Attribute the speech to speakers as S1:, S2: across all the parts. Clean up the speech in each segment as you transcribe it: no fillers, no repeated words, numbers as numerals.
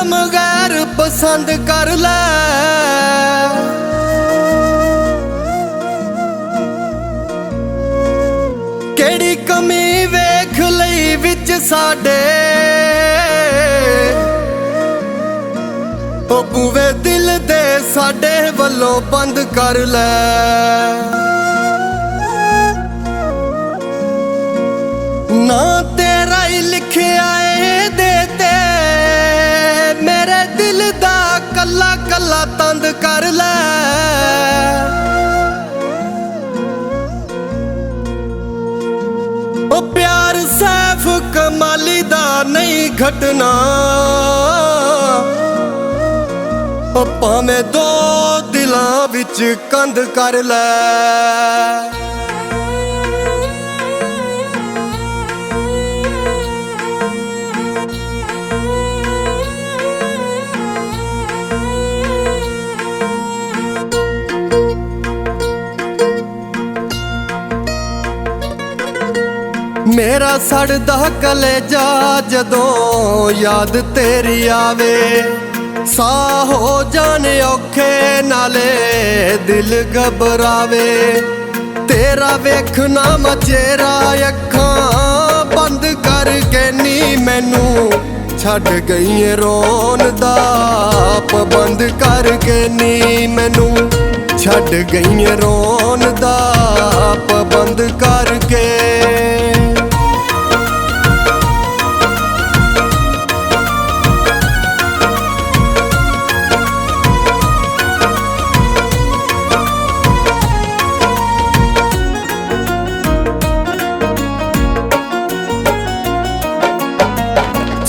S1: नाम गैर पसंद कर ले। केड़ी कमी वेख लई विच साडे, ओ बूवे दिल दे साडे वल्लों बंद कर ले। ना तेरा ही लिखिया देते मेरे दिल दा कला कला तंद कर ले। ओ प्यार सैफ कमाली दा नहीं घटना, ओ भावें दो दिलां विच कंध कर ले। मेरा सड़दा कलेजा जदों याद तेरी आवे, साह हो जाने औखे नाले दिल घबरावे। तेरा वेखना मचेरा अखां बंद करके नी मैनू छड़ गई रोन दा पाबंद करके नी मैनू छड़ गई रोन दा पाबंद करके।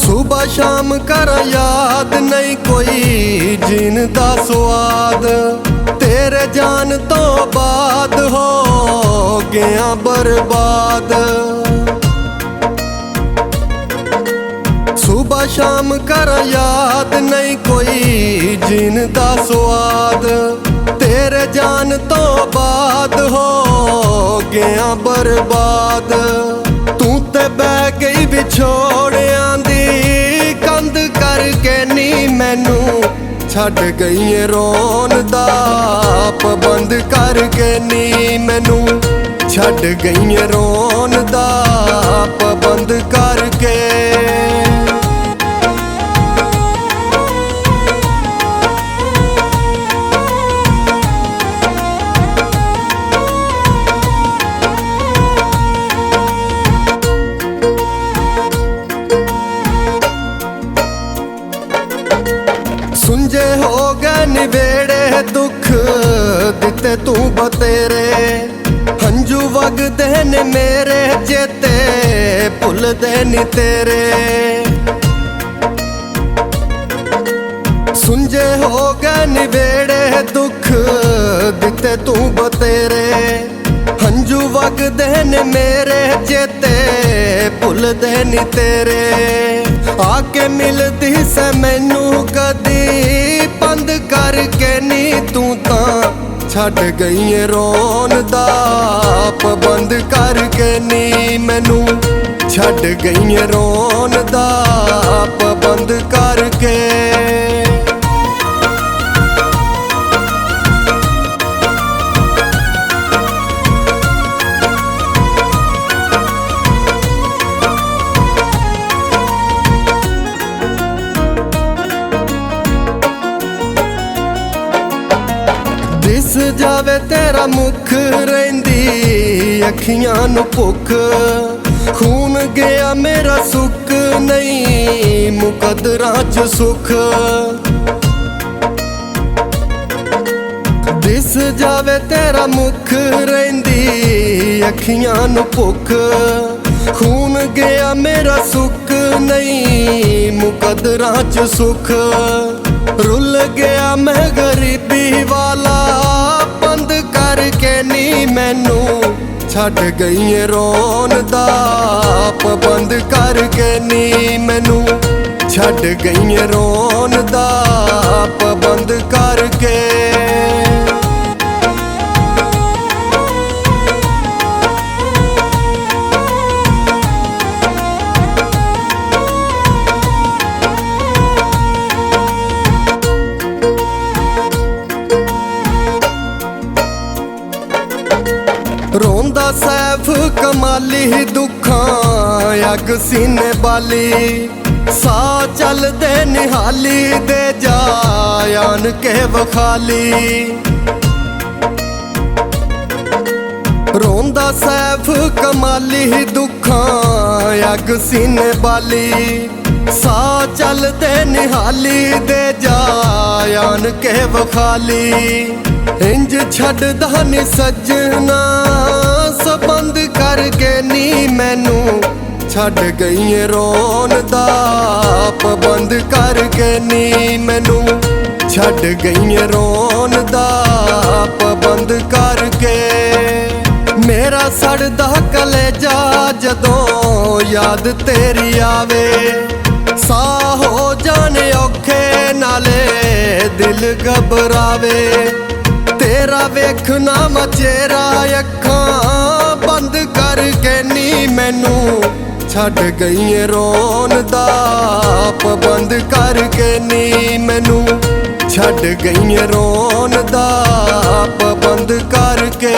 S1: सुबह शाम कर याद नहीं कोई जीन दा स्वाद, तेरे जान तो बाद हो गया बर्बाद। सुबह शाम कर याद नहीं कोई जीन दा स्वाद, तेरे जान तो बाद हो गया बर्बाद। तू ते बह गई विछोड़ियां दी कंध करके नी मैनू छड़ गई रोन दा पाबंद करके नी मैनू छड़ गई रोन दा पाबंद करके। सुंजे हो गए निवेड़े दुख दिते तू बतेरे, हंजू वगदे ने मेरे चेते भुलदे नी तेरे। सुंजे हो गए निवेड़े दुख दिते तू बतेरे, हंजू वगदे ने मेरे चेते भुलदे नी तेरे। आके मिलदी से मैनू कदी बंद करके नी तू तां छड़ गई रोन दा पाबंद करके नी मैनू छड़ गई रोन दा पाबंद करके। दिस जावे तेरा मुख रहिंदी अखियां नू भुख, खून गया मेरा सुख नहीं मुकदरां च सुख। दिस जावे तेरा मुख रहिंदी अखियां नू भुख, खून गया मेरा सुख नहीं मुकदरां च सुख। रुल गया मैं गरीबी वाला बंद करके नी मैनू छड़ गई रोन दा पाबंद करके नी मैनू छड़ गई रोन दा पाबंद करके। ਅੱਗ ਸੀਨੇ ਬਾਲੀ ਸਾਹ ਚੱਲਦੇ ਨਿਹਾਲੀ ਦੇ ਜਾ ਆਣ ਕੇ ਵਖਾਲੀ ਰੋਂਦਾ ਸੈਫ ਕਮਾਲੀ ਦੁੱਖਾਂ ਅੱਗ ਸੀਨੇ ਬਾਲੀ ਸਾਹ ਚੱਲਦੇ ਨਿਹਾਲੀ ਦੇ ਜਾ ਆਣ ਕੇ ਵਖਾਲੀ ਇੰਜ ਛੱਡਦਾ ਨੀ ਸੱਜਣਾ ਸਬੰਧ ਕਰਕੇ ਨੀ ਮੈਨੂੰ ਛੱਡ ਗਈ ਏ ਰੋਣ ਦਾ ਪਾਬੰਦ ਕਰਕੇ ਨੀ ਮੈਨੂੰ ਛੱਡ ਗਈ ਏ ਰੋਣ ਦਾ ਪਾਬੰਦ ਕਰਕੇ ਮੇਰਾ ਸੜਦਾ ਕਲੇਜਾ ਜਦੋਂ ਯਾਦ ਤੇਰੀ ਆਵੇ ਸਾਹ ਹੋ ਜਾਣੇ ਔਖੇ ਨਾਲੇ ਦਿਲ ਘਬਰਾਵੇ ਤੇਰਾ ਵੇਖਣਾ ਮਚੇਰਾ ਅੱਖਾਂ ਬੰਦ ਕਰਕੇ ਨੀ ਮੈਨੂੰ ਛੱਡ ਗਈ ਏ ਰੋਣ ਦਾ ਪਾਬੰਦ ਕਰਕੇ ਨੀ ਮੈਨੂੰ ਛੱਡ ਗਈ ਏ ਰੋਣ ਦਾ ਪਾਬੰਦ ਕਰਕੇ